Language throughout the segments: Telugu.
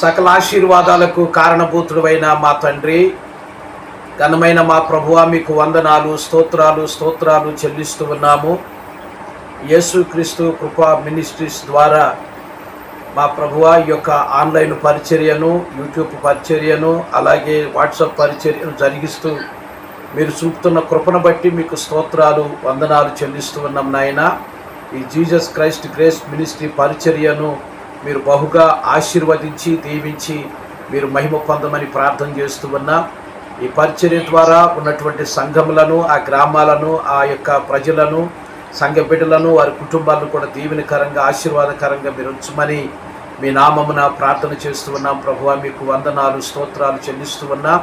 సకల ఆశీర్వాదాలకు కారణభూతుడైన మా తండ్రి, ఘనమైన మా ప్రభువా, మీకు వందనాలు, స్తోత్రాలు చెల్లిస్తూ ఉన్నాము. యేసుక్రీస్తు కృపా మినిస్ట్రీస్ ద్వారా మా ప్రభువా ఈ యొక్క ఆన్లైన్ పరిచర్యను, యూట్యూబ్ పరిచర్యను, అలాగే వాట్సాప్ పరిచర్యను జరిగిస్తూ మీరు చూపుతున్న కృపను బట్టి మీకు స్తోత్రాలు, వందనాలు చెల్లిస్తూ ఉన్నాం నాయన. ఈ జీసస్ క్రైస్ట్ గ్రేస్ మినిస్ట్రీ పరిచర్యను మీరు బహుగా ఆశీర్వదించి దీవించి మీరు మహిమ పొందమని ప్రార్థన చేస్తూ ఉన్నా. ఈ పరిచర్య ద్వారా ఉన్నటువంటి సంఘములను, ఆ గ్రామాలను, ఆ యొక్క ప్రజలను, సంఘ బిడ్డలను, వారి కుటుంబాలను కూడా దీవెనకరంగా, ఆశీర్వాదకరంగా మీరు ఉంచమని మీ నామమున ప్రార్థన చేస్తూ ఉన్నాం. ప్రభువా, మీకు వందనాలు, స్తోత్రాలు చెల్లిస్తూ ఉన్నా.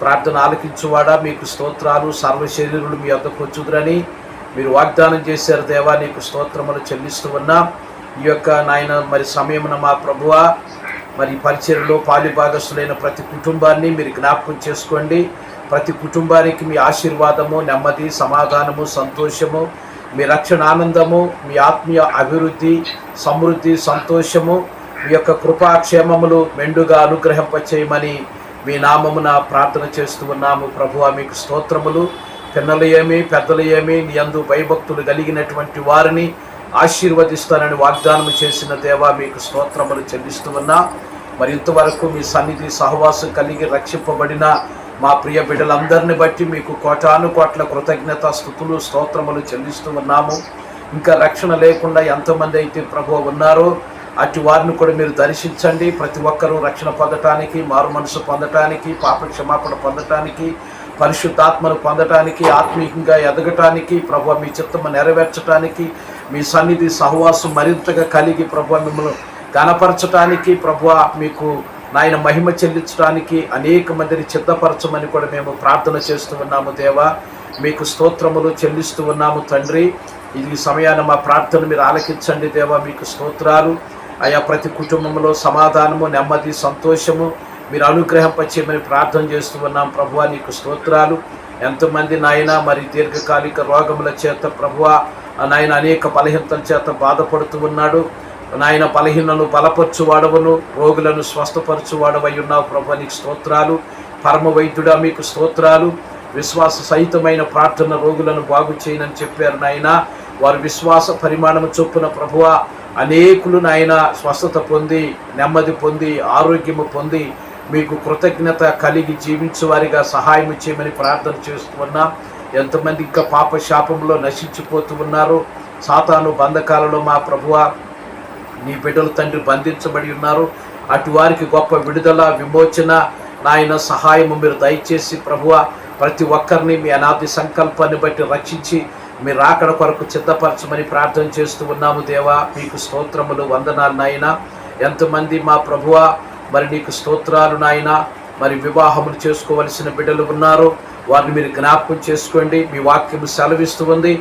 ప్రార్థన ఆలకించువాడా, మీకు స్తోత్రాలు. సర్వశరీరులు మీ వద్దకు వచ్చుదురని మీరు వాగ్దానం చేశారు దేవా, నీకు స్తోత్రములు చెల్లిస్తూ ఉన్నా. ఈ యొక్క నాయన మరి సమయమున మా ప్రభువా, మరి పరిచర్యలో పాలిభాగస్తులైన ప్రతి కుటుంబాన్ని మీరు జ్ఞాపకం చేసుకోండి. ప్రతి కుటుంబానికి మీ ఆశీర్వాదము, నెమ్మది, సమాధానము, సంతోషము, మీ రక్షణ ఆనందము, మీ ఆత్మీయ అభివృద్ధి, సమృద్ధి, సంతోషము, మీ యొక్క కృపాక్షేమములు మెండుగా అనుగ్రహింపచేయమని మీ నామమున ప్రార్థన చేస్తూ ఉన్నాము. ప్రభువా, మీకు స్తోత్రములు. పిన్నలు ఏమి, పెద్దలు ఏమి, నీ యందు భయభక్తులు కలిగినటువంటి వారిని ఆశీర్వదిస్తానని వాగ్దానం చేసిన దేవా, మీకు స్తోత్రములు చెల్లిస్తూ ఉన్నా. మరి ఇంతవరకు మీ సన్నిధి సహవాసం కలిగి రక్షింపబడిన మా ప్రియ బిడ్డలందరిని బట్టి మీకు కోటాను కోట్ల కృతజ్ఞత, స్తుతులు, స్తోత్రములు చెల్లిస్తూ ఉన్నాము. ఇంకా రక్షణ లేకుండా ఎంతమంది అయితే ప్రభువు ఉన్నారో అటు వారిని కూడా మీరు దర్శించండి. ప్రతి ఒక్కరూ రక్షణ పొందటానికి, మారు మనసు పొందటానికి, పాప క్షమాపణ పొందటానికి, పరిశుద్ధాత్మను పొందటానికి, ఆత్మీయంగా ఎదగటానికి, ప్రభువా మీ చిత్తము నెరవేర్చడానికి, మీ సన్నిధి సహవాసం మరింతగా కలిగి ప్రభువా మిమ్మల్ని గణపరచటానికి, ప్రభువా మీకు నాయన మహిమ చెల్లించడానికి అనేక మందిని సిద్ధపరచమని కూడా మేము ప్రార్థన చేస్తూ ఉన్నాము. దేవా, మీకు స్తోత్రములు చెల్లిస్తూ ఉన్నాము తండ్రి. ఇది సమయాన్ని మా ప్రార్థన మీరు ఆలకించండి దేవా, మీకు స్తోత్రాలు. ఆయా ప్రతి కుటుంబంలో సమాధానము, నెమ్మది, సంతోషము మీరు అనుగ్రహింపచేయమని ప్రార్థన చేస్తూ ఉన్నాం. ప్రభువా, నీకు స్తోత్రాలు. ఎంతమంది నాయన మరి దీర్ఘకాలిక రోగముల చేత ప్రభువా నాయన అనేక బలహీనతల చేత బాధపడుతూ ఉన్నాడు. నాయన బలహీనను బలపరచువాడవను, రోగులను స్వస్థపరచువాడవై ఉన్నావు. ప్రభువా, నీకు స్తోత్రాలు. పరమ వైద్యుడా, మీకు స్తోత్రాలు. విశ్వాస సహితమైన ప్రార్థన రోగులను బాగు చేయనని చెప్పారు నాయన. వారి విశ్వాస పరిమాణం చొప్పున ప్రభువా అనేకులు నాయన స్వస్థత పొంది, నెమ్మది పొంది, ఆరోగ్యము పొంది మీకు కృతజ్ఞత కలిగి జీవించేవారిగా సహాయం చేయమని ప్రార్థన చేస్తూ ఉన్నాం. ఎంతమంది ఇంకా పాప శాపంలో నశించిపోతూ ఉన్నారు, సాతాను బంధకాలలో మా ప్రభువా నీ బిడ్డలు తండ్రి బంధించబడి ఉన్నారు. అటు వారికి గొప్ప విడుదల, విమోచన నాయన సహాయము మీరు దయచేసి ప్రభువా ప్రతి ఒక్కరిని మీ అనాది సంకల్పాన్ని బట్టి రక్షించి మీ రాకడ కొరకు సిద్ధపరచమని ప్రార్థన చేస్తూ ఉన్నాము. దేవా, మీకు స్తోత్రములు, వందనాలు నాయన. ఎంతమంది మా ప్రభువా మరి నీకు స్తోత్రాలు నాయన. మరి వివాహములు చేసుకోవలసిన బిడ్డలు ఉన్నారు, వారిని మీరు జ్ఞాపకం చేసుకోండి. మీ వాక్యము సెలవిస్తూ ఉంది,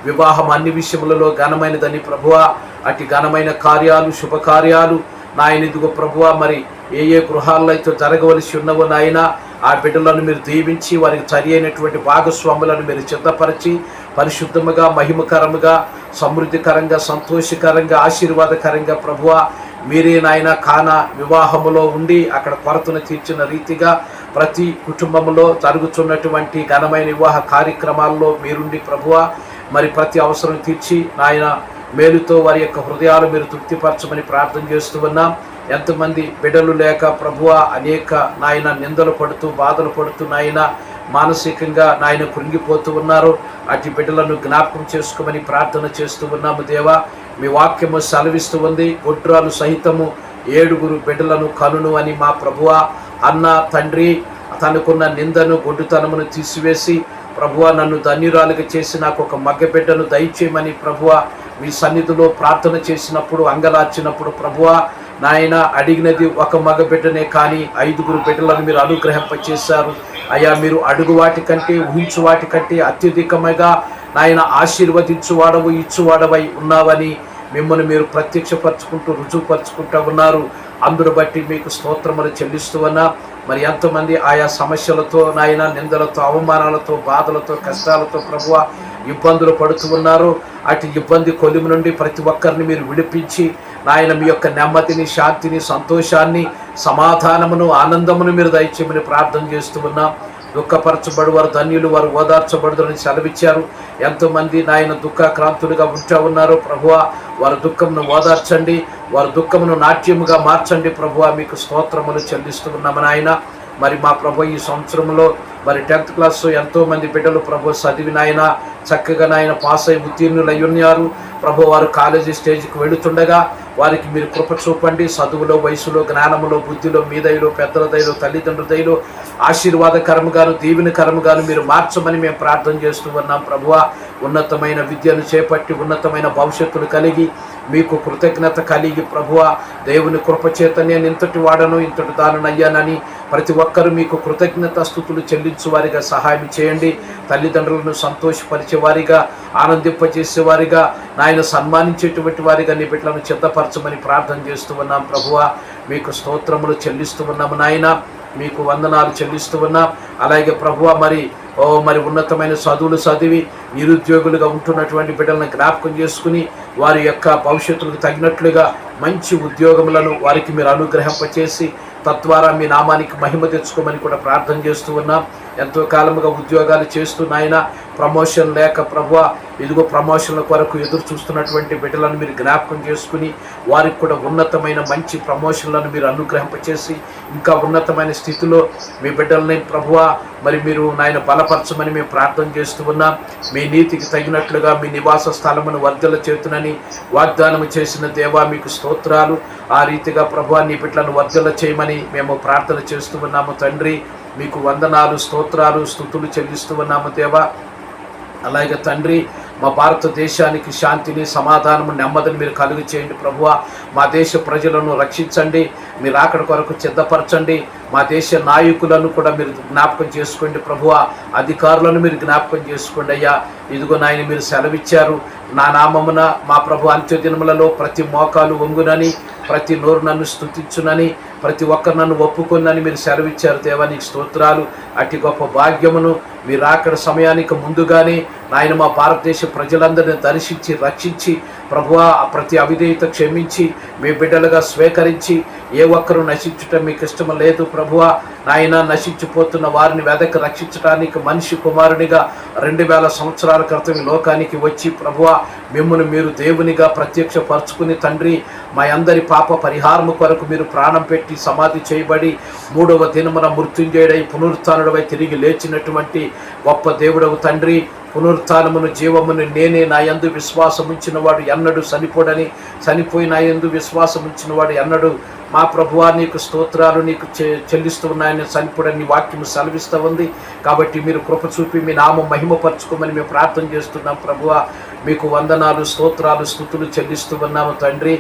వివాహం అన్ని విషయములలో ఘనమైనదని ప్రభువా. అటు ఘనమైన కార్యాలు, శుభకార్యాలు నాయన ఇదిగో ప్రభువా మరి ఏ గృహాల్లో అయితే జరగవలసి ఉన్నవో నాయన ఆ బిడ్డలను మీరు దీవించి వారికి సరి అయినటువంటి భాగస్వాములను మీరు సిద్ధపరిచి పరిశుద్ధముగా, మహిమకరముగా, సమృద్ధికరంగా, సంతోషకరంగా, ఆశీర్వాదకరంగా ప్రభువా మీరే నాయన కాన వివాహములో ఉండి అక్కడ కొరతను తీర్చిన రీతిగా ప్రతి కుటుంబంలో జరుగుతున్నటువంటి ఘనమైన వివాహ కార్యక్రమాల్లో మీరుండి ప్రభువా మరి ప్రతి అవసరం తీర్చి నాయన మేలుతో వారి యొక్క హృదయాలు మీరు తృప్తిపరచమని ప్రార్థన చేస్తూ ఉన్నాం. ఎంతమంది బిడ్డలు లేక ప్రభువా అనేక నాయన నిందలు పడుతూ, బాధలు పడుతూ నాయన మానసికంగా నాయన కృంగిపోతూ ఉన్నారు. అటు బిడ్డలను జ్ఞాపకం చేసుకోమని ప్రార్థన చేస్తూ ఉన్నాము. దేవా, మీ వాక్యము సెలవిస్తూ ఉంది, గొడ్రాలు సహితము 7 బిడ్డలను కనును అని మా ప్రభువా అన్న తండ్రి తనకున్న నిందను, గొడ్డుతనమును తీసివేసి ప్రభువా నన్ను ధన్యురాలుగా చేసి నాకు ఒక మగ బిడ్డను దయచేయమని ప్రభువా మీ సన్నిధిలో ప్రార్థన చేసినప్పుడు, అంగలార్చినప్పుడు ప్రభువా నాయన అడిగినది ఒక మగ బిడ్డనే కానీ 5 బిడ్డలను మీరు అనుగ్రహింపచేశారు. అయ్యా, మీరు అడుగు వాటి కంటే, ఊహించు వాటి కంటే అత్యధికముగా నాయన ఆశీర్వదించువాడవు, ఇచ్చువాడవై ఉన్నావని మిమ్మల్ని మీరు ప్రత్యక్షపరచుకుంటూ, రుజువుపరుచుకుంటూ ఉన్నారు. అందును బట్టి మీకు స్తోత్రములు చెల్లిస్తూ ఉన్నా. మరి ఎంతమంది ఆయా సమస్యలతో నాయన నిందలతో, అవమానాలతో, బాధలతో, కష్టాలతో ప్రభువా ఇబ్బందులు పడుతూ ఉన్నారు. అటు ఇబ్బంది కొలిమి నుండి ప్రతి ఒక్కరిని మీరు విడిపించి నాయన మీ యొక్క నెమ్మదిని, శాంతిని, సంతోషాన్ని సమాధానమును ఆనందమును మీరు దయచేయమని ప్రార్థన చేస్తూ ఉన్నాం. దుఃఖపరచబడు వారు ధన్యులు, వారు ఓదార్చబడుదని సెలవిచ్చారు. ఎంతోమంది నాయన దుఃఖాక్రాంతులుగా ఉంటూ ఉన్నారు ప్రభువా, వారి దుఃఖమును ఓదార్చండి, వారి దుఃఖమును నాట్యముగా మార్చండి ప్రభువా. మీకు స్తోత్రములు చెల్లిస్తూ ఉన్నాము నాయన. మరి మా ప్రభు ఈ సంవత్సరంలో మరి 10th క్లాస్ ఎంతోమంది బిడ్డలు ప్రభు చదివి నాయన చక్కగా నాయన పాస్ అయి ఉత్తీర్ణులు అయి ఉన్నారు ప్రభు. వారు కాలేజీ స్టేజ్కి వెళుతుండగా వారికి మీరు కృప చూపండి. చదువులో, వయసులో, జ్ఞానములో, బుద్ధిలో, మీ దయలో, పెద్దల దయలో, తల్లిదండ్రుల దయలో ఆశీర్వాదకరముగాను దీవెనకరముగాను మీరు మార్చమని మేము ప్రార్థన చేస్తూ ఉన్నాం ప్రభువా. ఉన్నతమైన విద్యను చేపట్టి ఉన్నతమైన భవిష్యత్తును కలిగి మీకు కృతజ్ఞత కలిగి ప్రభువా, దేవుని కృపచేత నేను ఇంతటి వాడను ఇంతటి దానయ్యానని ప్రతి ఒక్కరూ మీకు కృతజ్ఞత స్తుతులు చెల్లించు వారిగా సహాయం చేయండి. తల్లిదండ్రులను సంతోషపరిచే వారిగా, ఆనందింపజేసే వారిగా, నాయన సన్మానించేటువంటి వారిగా నీ బిడ్డలను సిద్ధపరచమని ప్రార్థన చేస్తూ ఉన్నాం ప్రభువా. మీకు స్తోత్రములు చెల్లిస్తూ ఉన్నాము నాయన, మీకు వందనాలు చెల్లిస్తూ ఉన్నాం. అలాగే ప్రభువా మరి ఉన్నతమైన చదువులు చదివి నిరుద్యోగులుగా ఉంటున్నటువంటి బిడ్డలను జ్ఞాపకం చేసుకుని వారి యొక్క భవిష్యత్తులకు తగినట్లుగా మంచి ఉద్యోగములను వారికి మీరు అనుగ్రహింపచేసి తద్వారా మీ నామానికి మహిమ తెచ్చుకోమని కూడా ప్రార్థన చేస్తూ ఉన్నాం. ఎంతో కాలముగా ఉద్యోగాలు చేస్తూ నాయన ప్రమోషన్ లేక ప్రభువా, ఇదిగో ప్రమోషన్ల కొరకు ఎదురు చూస్తున్నటువంటి బిడ్డలను మీరు జ్ఞాపకం చేసుకుని వారికి కూడా ఉన్నతమైన మంచి ప్రమోషన్లను మీరు అనుగ్రహింపచేసి ఇంకా ఉన్నతమైన స్థితిలో మీ బిడ్డలని ప్రభువా మరి మీరు నాయన బలపరచమని మేము ప్రార్థన చేస్తూ ఉన్నాం. మీ నీతికి తగినట్లుగా మీ నివాస స్థలమును వర్ధల చేతునని వాగ్దానం చేసిన దేవా మీకు స్తోత్రాలు. ఆ రీతిగా ప్రభువా నీ బిడ్డలను వర్ధల చేయమని మేము ప్రార్థన చేస్తూ ఉన్నాము తండ్రి. మీకు వందనాలు, స్తోత్రాలు, స్తుతులు చెల్లిస్తూ ఉన్నాము దేవా. అలాగే తండ్రి మా భారతదేశానికి శాంతిని, సమాధానము, నెమ్మదిని మీరు కలుగు చేయండి ప్రభువా. మా దేశ ప్రజలను రక్షించండి, మీరు అక్కడ కొరకు సిద్ధపరచండి. మా దేశ నాయకులను కూడా మీరు జ్ఞాపకం చేసుకోండి ప్రభువా. అధికారులను మీరు జ్ఞాపకం చేసుకోండి అయ్యా. ఇదిగో నాయన మీరు సెలవిచ్చారు, నా నామమున మా ప్రభు అంత్యదినములలో ప్రతి మోకాలు వంగునని, ప్రతి నోరు నన్ను స్తుతించునని, ప్రతి ఒక్కరు నన్ను ఒప్పుకొనని మీరు సెలవిచ్చారు దేవా. నీకు స్తోత్రాలు. అతి గొప్ప భాగ్యమును మీరు అక్కడ సమయానికి ముందుగానే నాయన మా భారతదేశ ప్రజలందరినీ దర్శించి రక్షించి ప్రభువా ప్రతి అవిధేయత క్షమించి మీ బిడ్డలుగా స్వీకరించి ఏ ఒక్కరూ నశించటం మీకు ఇష్టం లేదు ప్రభువా. నాయన నశించిపోతున్న వారిని వెదకి రక్షించడానికి మనిషి కుమారునిగా 2000 సంవత్సరాల క్రితం లోకానికి వచ్చి ప్రభువా మిమ్మల్ని మీరు దేవునిగా ప్రత్యక్షపరచుకుని తండ్రి మా అందరి పాప పరిహారము కొరకు మీరు ప్రాణం పెట్టి సమాధి చేయబడి 3వ దినమున మృత్యుంజయుడై పునరుత్థానుడవై తిరిగి లేచినటువంటి గొప్ప దేవుడవు తండ్రి. పునరుత్థానమును జీవమును నేనే, నా యందు విశ్వాసం ఉంచిన వాడు ఎన్నడూ చనిపోడని, చనిపోయి నా యందు విశ్వాసం ఉంచిన వాడు ఎన్నడూ మా ప్రభువా నీకు స్తోత్రాలు నీకు చెల్లిస్తూ ఉన్నాయని చనిపోడని నీ వాక్యము సెలవిస్తూ ఉంది. కాబట్టి మీరు కృప చూపి మీ నామం మహిమపరచుకోమని మేము ప్రార్థన చేస్తున్నాం ప్రభువా. మీకు వందనాలు, స్తోత్రాలు, స్తుతులు చెల్లిస్తూ ఉన్నాము తండ్రి.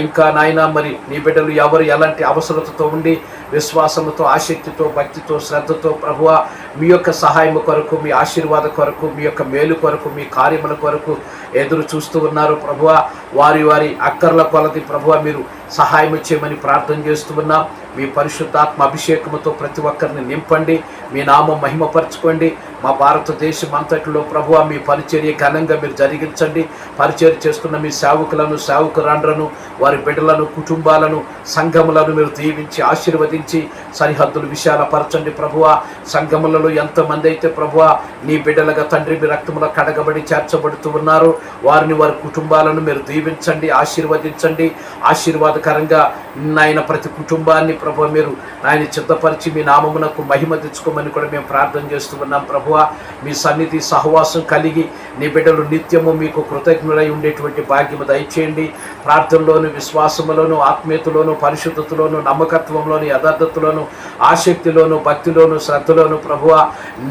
ఇంకా నాయన మరి నీ బిడ్డలు ఎవరు ఎలాంటి అవసరతతో ఉండి విశ్వాసముతో, ఆసక్తితో, భక్తితో, శ్రద్ధతో ప్రభువా మీ యొక్క సహాయం కొరకు, మీ ఆశీర్వాద కొరకు, మీ యొక్క మేలు కొరకు, మీ కార్యముల కొరకు ఎదురు చూస్తూ ఉన్నారు ప్రభువా. వారి వారి అక్కర్ల కొలది ప్రభువా మీరు సహాయం చేయమని ప్రార్థన చేస్తూ ఉన్నాం. మీ పరిశుద్ధాత్మ అభిషేకముతో ప్రతి ఒక్కరిని నింపండి, మీ నామం మహిమపరచుకోండి. మా భారతదేశం అంతటిలో ప్రభువా మీ పరిచర్య ఘనంగా మీరు జరిగించండి. పరిచర్య చేస్తున్న మీ సేవకులను, సేవకురాండ్రను, వారి బిడ్డలను, కుటుంబాలను, సంఘములను మీరు దీవించి ఆశీర్వదించి సరిహద్దులు విశాలపరచండి ప్రభువా. సంఘములలో ఎంతమంది అయితే ప్రభువా నీ బిడ్డలుగా తండ్రి మీ రక్తములో కడగబడి చేర్చబడుతూ ఉన్నారు వారిని, వారి కుటుంబాలను మీరు దీవించండి, ఆశీర్వదించండి. ఆశీర్వాదకరంగా నాయన ప్రతి కుటుంబాన్ని ప్రభువా మీరు ఆయన సిద్ధపరిచి మీ నామమునకు మహిమ తెచ్చుకోమని కూడా మేము ప్రార్థన చేస్తూ ఉన్నాం ప్రభువా. మీ సన్నిధి సహవాసం కలిగి నీ బిడ్డలు నిత్యము మీకు కృతజ్ఞులై ఉండేటువంటి భాగ్యము దయచేయండి. ప్రార్థనలోను, విశ్వాసములోను, ఆత్మీయతలోను, పరిశుద్ధతలోను, నమ్మకత్వంలోను, యథార్థతలోను, ఆసక్తిలోను, భక్తిలోను, శ్రద్ధలోను ప్రభువా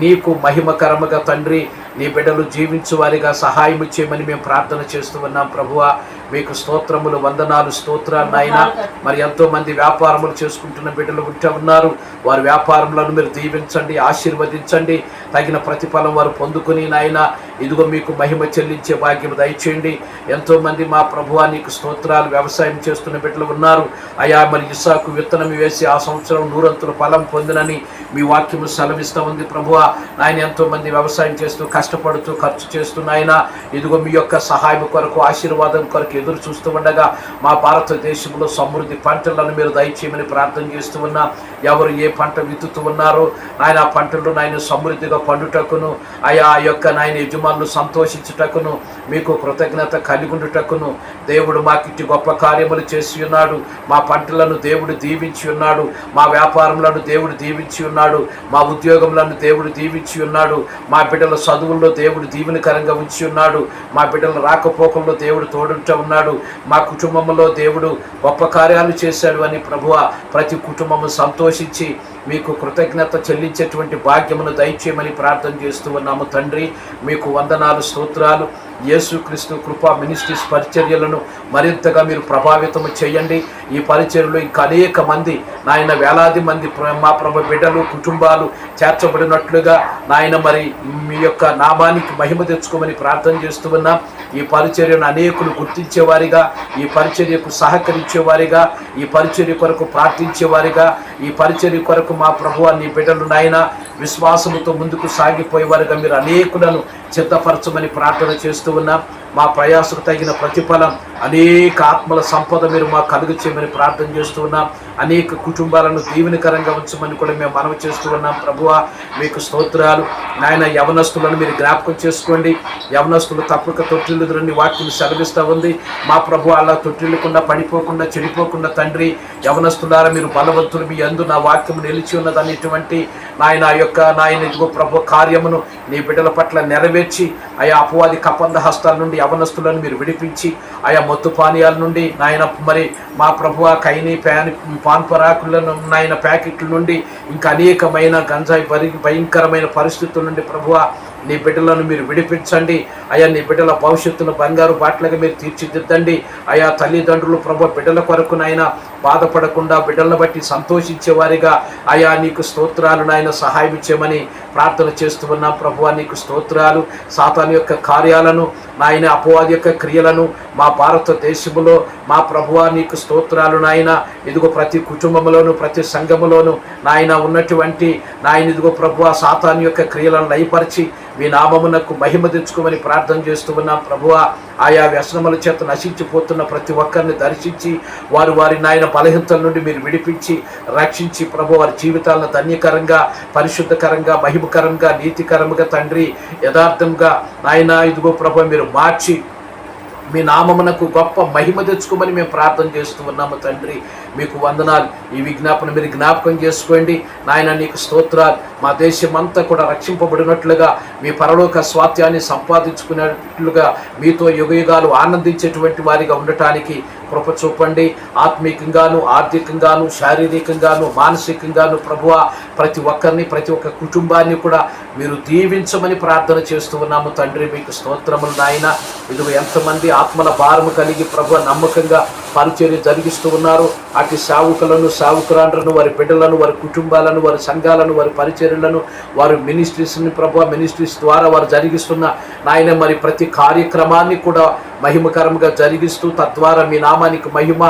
నీకు మహిమకరముగా తండ్రి నీ బిడ్డలు జీవించు వారిగా సహాయం చేయమని మేము ప్రార్థన చేస్తూ ఉన్నాం ప్రభువా. మీకు స్తోత్రములు, వందనాలు, స్తోత్రాలు నాయన. మరి ఎంతోమంది వ్యాపారములు చేసుకుంటున్న బిడ్డలు ఉంటూ ఉన్నారు. వారి వ్యాపారములను మీరు దీవించండి, ఆశీర్వదించండి. తగిన ప్రతిఫలం వారు పొందుకుని నాయన ఇదిగో మీకు మహిమ చెల్లించే భాగ్యం దయచేయండి. ఎంతోమంది మా ప్రభువా నీకు స్తోత్రాలు, వ్యవసాయం చేస్తున్న బిడ్డలు ఉన్నారు అయా. మరి ఇస్సాకు విత్తనం వేసి ఆ సంవత్సరం 100 అంతుల ఫలం పొందినని మీ వాక్యము సెలవిస్తూ ఉంది ప్రభువా. ఆయన ఎంతోమంది వ్యవసాయం చేస్తూ కష్టపడుతూ ఖర్చు చేస్తున్నాయన ఇదిగో మీ యొక్క సహాయం కొరకు, ఆశీర్వాదం కొరకు ఎదురు చూస్తూ ఉండగా మా భారతదేశంలో సమృద్ధి పంటలను మీరు దయచేయమని ప్రార్థన చేస్తూ ఉన్నా. ఎవరు ఏ పంట విత్తుతూ ఉన్నారో నాయన ఆ పంటలు నాయన సమృద్ధిగా పండుటకును అయా ఆ యొక్క నాయన యజమానులు సంతోషించుటకును మీకు కృతజ్ఞత కలిగి ఉండుటకును దేవుడు మాకిట్టి గొప్ప కార్యములు చేసి ఉన్నాడు. మా పంటలను దేవుడు దీవించి ఉన్నాడు. మా వ్యాపారములను దేవుడు దీవించి ఉన్నాడు. మా ఉద్యోగములను దేవుడు దీవించి ఉన్నాడు. మా బిడ్డల చదువుల్లో దేవుడు దీవెనకరంగా ఉంచి ఉన్నాడు. మా బిడ్డల రాకపోకల్లో దేవుడు తోడుంటూ ఉన్నాడు. మా కుటుంబంలో దేవుడు గొప్ప కార్యాలు చేశాడు అని ప్రభువా ప్రతి కుటుంబము సంతోషించి మీకు కృతజ్ఞత చెల్లించేటువంటి భాగ్యమును దయచేయమని ప్రార్థన చేస్తూ ఉన్నాము తండ్రి. మీకు వందనాలు, స్తోత్రాలు. యేసుక్రీస్తు కృపా మినిస్ట్రీస్ పరిచర్యలను మరింతగా మీరు ప్రభావితము చేయండి. ఈ పరిచర్యలో ఇంకా అనేక మంది నాయన వేలాది మంది మా ప్రభు బిడ్డలు కుటుంబాలు చేర్చబడినట్లుగా నాయన మరి మీ యొక్క నామానికి మహిమ తెచ్చుకోమని ప్రార్థన చేస్తూ ఉన్నాం. ఈ పరిచర్యను అనేకులు గుర్తించేవారిగా, ఈ పరిచర్యకు సహకరించేవారిగా, ఈ పరిచర్య కొరకు ప్రార్థించేవారిగా, ఈ పరిచర్య కొరకు మా ప్రభువా నీ బిడ్డలు నాయన విశ్వాసముతో ముందుకు సాగిపోయేవారుగా మీరు అనేకులను సిద్ధపరచమని ప్రార్థన చేస్తూ ఉన్నాం. మా ప్రయాసకు తగిన ప్రతిఫలం అనేక ఆత్మల సంపద మీరు మాకు కలుగు చేయమని ప్రార్థన చేస్తూ ఉన్నాం. అనేక కుటుంబాలను దీవెనకరంగా ఉంచమని కూడా మేము మనవి చేస్తూ ఉన్నాం. ప్రభువా మీకు స్తోత్రాలు. నాయన యవనస్తులను మీరు జ్ఞాపకం చేసుకోండి. యవనస్తులు తప్పక తొట్టిల్లుదురని వాక్యం సెలవిస్తూ ఉంది. మా ప్రభు అలా తొట్టిల్లకుండా పడిపోకుండా చెడిపోకుండా తండ్రి యవనస్తులారా మీరు బలవంతులు, మీ యందు నా వాక్యము నిలిచి ఉన్నదనేటువంటి నాయన యొక్క నాయన ఇదిగో ప్రభు కార్యమును నీ బిడ్డల పట్ల నెరవేర్చి ఆయా అపవాది కపంద హస్తాల నుండి యవనస్తులను మీరు విడిపించి ఆయా మత్తు పానీయాల నుండి నాయన మరి మా ప్రభువా కైని పాన్ పరాకులను నాయన ప్యాకెట్ల నుండి ఇంకా అనేకమైన గంజాయి భయంకరమైన పరిస్థితుల నుండి ప్రభువా నీ బిడ్డలను మీరు విడిపించండి. అయా నీ బిడ్డల భవిష్యత్తును బంగారు బాటలుగా మీరు తీర్చిదిద్దండి. ఆయా తల్లిదండ్రులు ప్రభు బిడ్డల కొరకు నాయన బాధపడకుండా బిడ్డలను బట్టి సంతోషించేవారిగా అయా నీకు స్తోత్రాలు నాయన సహాయం ఇచ్చేయమని ప్రార్థన చేస్తూ ఉన్నాం. ప్రభువా నీకు స్తోత్రాలు. సాతాను యొక్క కార్యాలను నాయన అపవాది యొక్క క్రియలను మా భారతదేశంలో మా ప్రభువా నీకు స్తోత్రాలు నాయన ఇదిగో ప్రతి కుటుంబంలోను ప్రతి సంఘములోను నాయన ఉన్నటువంటి నాయన ఇదిగో ప్రభువా సాతాను యొక్క క్రియలను లయపరిచి మీ నామమునకు మహిమ తెచ్చుకోమని ప్రార్థన చేస్తూ ఉన్నాం. ప్రభువా ఆయా వ్యసనముల చేత నశించిపోతున్న ప్రతి ఒక్కరిని దర్శించి వారి నాయన బలహీనతల నుండి మీరు విడిపించి రక్షించి ప్రభు వారి జీవితాలను ధన్యకరంగా, పరిశుద్ధకరంగా, మహిమకరంగా, నీతికరంగా తండ్రి యథార్థంగా నాయన ఇదిగో ప్రభు మీరు మార్చి మీ నామమునకు గొప్ప మహిమ తెచ్చుకోమని మేము ప్రార్థన చేస్తూ ఉన్నాము తండ్రి. మీకు వందనాలు. ఈ విజ్ఞాపన మీరు జ్ఞాపకం చేసుకోండి నాయన నీకు స్తోత్రాలు. మా దేశం అంతా కూడా రక్షింపబడినట్లుగా మీ పరలోక స్వాస్థ్యాన్ని సంపాదించుకునేట్లుగా మీతో యుగయుగాలు ఆనందించేటువంటి వారిగా ఉండటానికి కృప చూపండి. ఆత్మీయంగాను, ఆర్థికంగాను, శారీరకంగాను, మానసికంగాను ప్రభువా ప్రతి ఒక్కరిని, ప్రతి ఒక్క కుటుంబాన్ని కూడా మీరు దీవించమని ప్రార్థన చేస్తూ ఉన్నాము తండ్రి. మీకు స్తోత్రములు నాయన. ఇదిగో ఎంతమంది ఆత్మల భారము కలిగి ప్రభువా నమ్మకంగా పరిచర్య జరిగిస్తూ ఉన్నారు. అటు సేవకులను, సేవకురాండ్రను, వారి బిడ్డలను, వారి కుటుంబాలను, వారి సంఘాలను, వారి పరిచర్యలను, వారి మినిస్ట్రీస్ని ప్రభువా మినిస్ట్రీస్ ద్వారా వారు జరిగిస్తున్న నాయన మరి ప్రతి కార్యక్రమాన్ని కూడా మహిమకరంగా జరిగిస్తూ తద్వారా మీ నామానికి మహిమ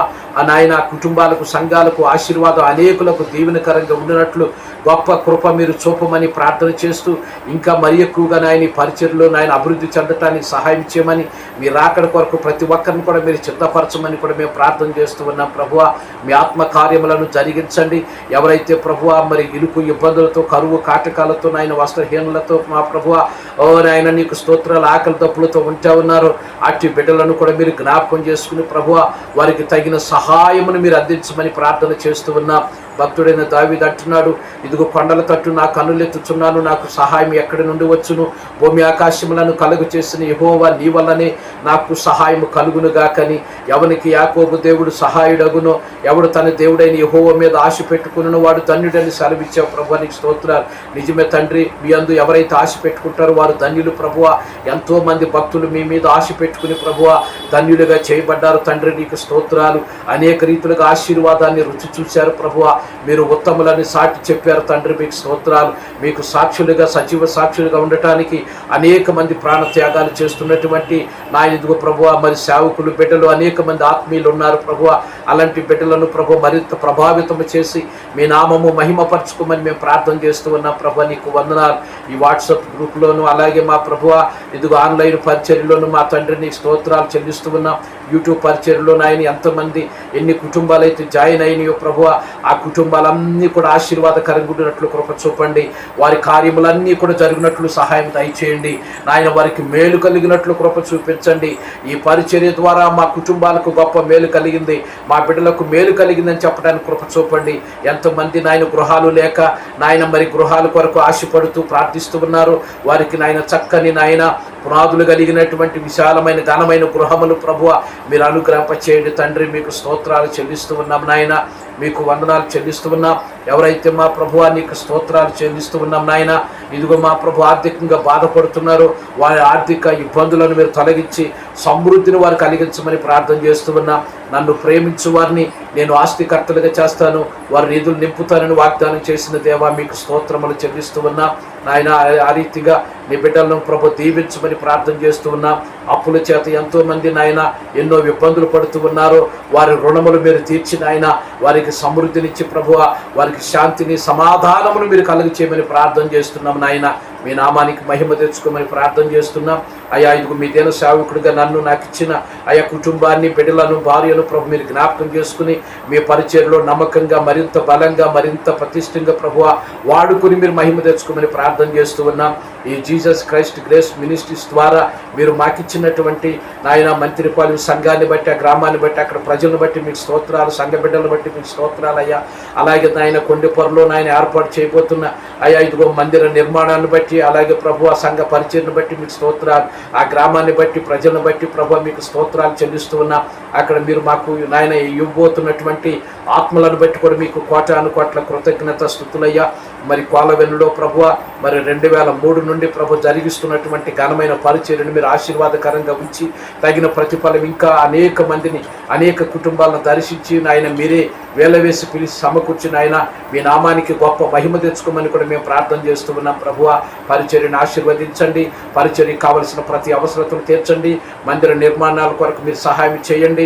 నాయన కుటుంబాలకు, సంఘాలకు ఆశీర్వాదం, అనేకులకు దీవెనకరంగా ఉండినట్లు గొప్ప కృప మీరు చూపమని ప్రార్థన చేస్తూ ఇంకా మరి ఎక్కువగా నాయన పరిచర్యలో నాయన అభివృద్ధి చెందటానికి సహాయం చేయమని మీ రాకడ కొరకు ప్రతి ఒక్కరిని కూడా మీరు సిద్ధపరచమని కూడా మేము ప్రార్థన చేస్తూ ఉన్నాం. ప్రభువా మీ ఆత్మ కార్యములను జరిగించండి. ఎవరైతే ప్రభువా మరి ఇరుకు ఇబ్బందులతో, కరువు కాటకాలతో, నాయన వస్త్రహీనులతో మా ప్రభువా ఓ నాయన నీకు స్తోత్రాలు ఆకలి తప్పులతో ఉంటూ ఉన్నారో అట్టి బిడ్డలను కూడా మీరు జ్ఞాపకం చేసుకుని ప్రభువా వారికి తగిన సహాయమును మీరు అందించమని ప్రార్థన చేస్తూ ఉన్నాం. భక్తుడైన దావీదు అంటున్నాడు, ఇదిగో కొండల తట్టు నా కన్నులెత్తుచున్నాను, నాకు సహాయం ఎక్కడి నుండి వచ్చును? భూమి ఆకాశములను కలుగు చేసిన యెహోవా నీ వల్లనే నాకు సహాయం కలుగును గాకని. ఎవనికి యాకోబు దేవుడు సహాయుడగునో, ఎవడు తన దేవుడైన యెహోవా మీద ఆశ పెట్టుకును వాడు ధన్యుడని సెలవిచ్చావు. ప్రభువా నీకు స్తోత్రాలు. నిజమే తండ్రి, మీ అందు ఎవరైతే ఆశ పెట్టుకుంటారో వారు ధన్యులు. ప్రభువా ఎంతో మంది భక్తులు మీ మీద ఆశ పెట్టుకుని ప్రభువా ధన్యులుగా చేయబడ్డారు తండ్రి. నీకు స్తోత్రాలు. అనేక రీతులుగా ఆశీర్వాదాన్ని రుచి చూశారు ప్రభువా. మీరు ఉత్తములని సాటి చెప్పారు తండ్రి. మీకు స్తోత్రాలు. మీకు సాక్షులుగా సజీవ సాక్షులుగా ఉండటానికి అనేక మంది ప్రాణ త్యాగాలు చేస్తున్నటువంటి నాయన ఇదిగో ప్రభువా, మరి సేవకులు బిడ్డలు అనేక మంది ఆత్మీయులు ఉన్నారు ప్రభువా. అలాంటి బిడ్డలను ప్రభు మరింత ప్రభావితం చేసి మీ నామము మహిమపరచుకోమని మేము ప్రార్థన చేస్తూ ఉన్నాం ప్రభు. నీకు వందనాలు. ఈ వాట్సాప్ గ్రూప్లోను అలాగే మా ప్రభువా ఇదిగో ఆన్లైన్ పరిచర్యలోను మా తండ్రి నీకు స్తోత్రాలు చెల్లిస్తూ ఉన్నాం. యూట్యూబ్ పరిచర్యలో నాయన ఎంతమంది ఎన్ని కుటుంబాలు అయితే జాయిన్ అయినాయో ప్రభువా, ఆ కుటుంబాలన్నీ కూడా ఆశీర్వాదకరంగా ఉండినట్లు కృప చూపండి. వారి కార్యములన్నీ కూడా జరిగినట్లు సహాయం దయచేయండి నాయన. వారికి మేలు కలిగినట్లు కృప చూపించండి. ఈ పరిచర్య ద్వారా మా కుటుంబాలకు గొప్ప మేలు కలిగింది, మా బిడ్డలకు మేలు కలిగిందని చెప్పడానికి కృప చూపండి. ఎంతమంది నాయన గృహాలు లేక నాయన మరి గృహాల కొరకు ఆశపడుతూ ప్రార్థిస్తూ ఉన్నారు. వారికి నాయన చక్కని నాయన పునాదులు కలిగినటువంటి విశాలమైన ఘనమైన గృహములు ప్రభువ మీరు అనుగ్రహింపచేయండి తండ్రి. మీకు స్తోత్రాలు చెల్లిస్తూ ఉన్నాం నాయన. మీకు వందనాలు చెల్లిస్తూ ఉన్నాం. ఎవరైతే మా ప్రభువ నీకు స్తోత్రాలు చెల్లిస్తూ ఉన్నాం నాయన. ఇదిగో మా ప్రభు ఆర్థికంగా బాధపడుతున్నారో వారి ఆర్థిక ఇబ్బందులను మీరు తొలగించి సమృద్ధిని వారు కలిగించమని ప్రార్థన చేస్తూ ఉన్నాం. నన్ను ప్రేమించు వారిని నేను ఆస్తికర్తలుగా చేస్తాను, వారి నిధులు నింపుతానని వాగ్దానం చేసిన దేవా మీకు స్తోత్రములు చెల్లిస్తూ ఉన్నాం నాయన. ఆ రీతిగా నీ బిడ్డలను ప్రభు దీవించమని ప్రార్థన చేస్తూ ఉన్నాం. అప్పుల చేత ఎంతోమంది నాయన ఎన్నో ఇబ్బందులు పడుతూ ఉన్నారు. వారి రుణములు మీరు తీర్చి నాయన వారికి సమృద్ధినిచ్చి ప్రభువ వారికి శాంతిని సమాధానమును మీరు కలుగ చేయమని ప్రార్థన చేస్తున్నాం నాయన. మీ నామానికి మహిమ తెచ్చుకోమని ప్రార్థన చేస్తున్నాం అయ్యా. ఇదిగో మీ దేన సేవకుడిగా నన్ను నాకు ఇచ్చిన అయ్యా కుటుంబాన్ని బిడ్డలను భార్యను ప్రభు మీరు జ్ఞాపకం చేసుకుని మీ పరిచర్యలో నమ్మకంగా మరింత బలంగా మరింత ప్రతిష్టంగా ప్రభువ వాడుకుని మీరు మహిమ తెచ్చుకోమని ప్రార్థన చేస్తూ ఉన్నాం. ఈ జీసస్ క్రైస్ట్ గ్రేస్ మినిస్ట్రీస్ ద్వారా మీరు మాకిచ్చినటువంటి నాయన మంత్రిపాలెం సంఘాన్ని బట్టి ఆ గ్రామాన్ని బట్టి అక్కడ ప్రజలను బట్టి మీకు స్తోత్రాలు, సంఘ బిడ్డలను బట్టి మీకు స్తోత్రాలు అయ్యా. అలాగే నాయన కొండపొరలో నాయన ఏర్పాటు చేయబోతున్న అయ్యా ఇదిగో మందిర నిర్మాణాన్ని బట్టి అలాగే ప్రభు ఆ సంఘ పరిచయను బట్టి మీకు స్తోత్రాలు, ఆ గ్రామాన్ని బట్టి ప్రజలను బట్టి ప్రభు మీకు స్తోత్రాలు చెల్లిస్తూ ఉన్నాం. అక్కడ మీరు మాకు నాయన ఇవ్వబోతున్నటువంటి ఆత్మలను బట్టి కూడా మీకు కోటాను కోట్ల కృతజ్ఞత స్తుతులయ్యా. మరి కోలవెన్నులో ప్రభువ మరి 2003 నుండి ప్రభు జరిగిస్తున్నటువంటి ఘనమైన పరిచర్యను మీరు ఆశీర్వాదకరంగా ఉంచి తగిన ప్రతిఫలం ఇంకా అనేక మందిని అనేక కుటుంబాలను దర్శించి నాయన మీరే వేలవేసి పిలిచి సమకూర్చిన ఆయన మీ నామానికి గొప్ప మహిమ తెచ్చుకోమని కూడా మేము ప్రార్థన చేస్తూ ఉన్నాం. ప్రభువ పరిచర్యను ఆశీర్వదించండి, పరిచర్యకు కావలసిన ప్రతి అవసరతను తీర్చండి, మందిర నిర్మాణాల కొరకు మీరు సహాయం చేయండి,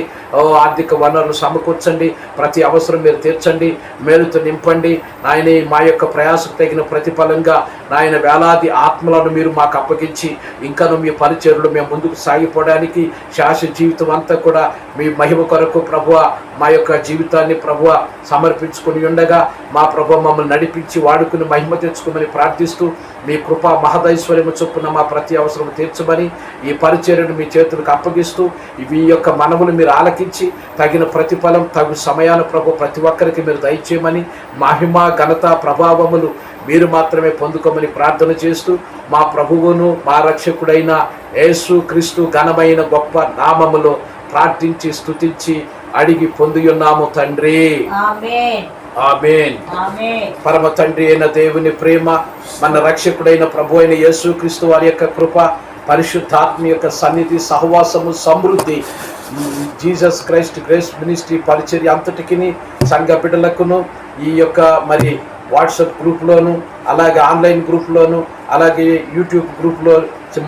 ఆర్థిక వనరులు సమకూర్చండి, ప్రతి అవసరం మీరు తీర్చండి, మేలుతో నింపండి నాయన. మా యొక్క ప్రయాసకు తగిన ప్రతిఫలంగా నాయన వేలాది ఆత్మలను మీరు మాకు అప్పగించి ఇంకను మీ పరిచర్యలు మేము ముందుకు సాగిపోవడానికి శాశ్వత జీవితం అంతా కూడా మీ మహిమ కొరకు ప్రభువ మా యొక్క జీవితాన్ని ప్రభువ సమర్పించుకుని ఉండగా మా ప్రభు మమ్మల్ని నడిపించి వాడుకుని మహిమ తెచ్చుకోమని ప్రార్థిస్తూ మీ కృప మహదైశ్వర్యము చొప్పున మా ప్రతి అవసరం తీర్చమని ఈ పరిచర్యను మీ చేతులకు అప్పగిస్తూ ఈ యొక్క మనములు మీరు ఆలకించి తగిన ప్రతిఫలం తగు సమయాన ప్రభు ప్రతి ఒక్కరికి మీరు దయచేయమని మహిమ ఘనత ప్రభావములు మీరు మాత్రమే పొందుకోమని ప్రార్థన చేస్తూ మా ప్రభువును మా రక్షకుడైన యేసు క్రీస్తు ఘనమైన గొప్ప నామములో ప్రార్థించి స్తుతించి అడిగి పొందియున్నాము తండ్రి. ఆమేన్. పరమ తండ్రి అయిన దేవుని ప్రేమ, మన రక్షకుడైన ప్రభు అయిన యేసు క్రీస్తు వారి యొక్క కృప, పరిశుద్ధాత్మ యొక్క సన్నిధి సహవాసము సమృద్ధి జీసస్ క్రైస్ట్ గ్రేస్ మినిస్ట్రీ పరిచర్య అంతటికి సంఘ బిడ్డలకును ఈ యొక్క మరి వాట్సాప్ గ్రూప్లోను అలాగే ఆన్లైన్ గ్రూప్లోను అలాగే యూట్యూబ్ గ్రూప్లో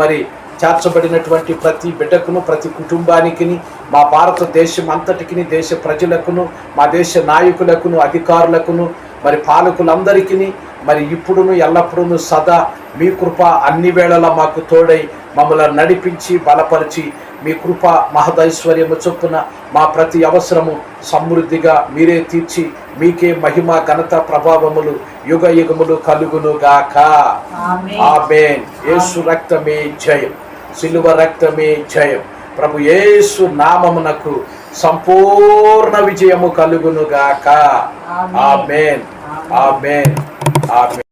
మరి చేర్చబడినటువంటి ప్రతి బిడ్డకును ప్రతి కుటుంబానికి మా భారతదేశం అంతటికి దేశ ప్రజలకును మా దేశ నాయకులకును అధికారులకును మరి పాలకులందరికీ మరి ఇప్పుడును ఎల్లప్పుడూ సదా మీ కృప అన్ని వేళలా మాకు తోడై మమ్మల్ని నడిపించి బలపరిచి మీ కృప మహదైశ్వర్యము చొప్పున మా ప్రతి అవసరము సమృద్ధిగా మీరే తీర్చి మీకే మహిమ ఘనత ప్రభావములు యుగ యుగములు కలుగును గాక. ఆమేన్. యేసు రక్తమే జయం, సిలువ రక్తమే జయం. ప్రభు యేసు నామమునకు సంపూర్ణ విజయము కలుగును గాక. ఆమేన్. ఆమేన్. ఆమేన్.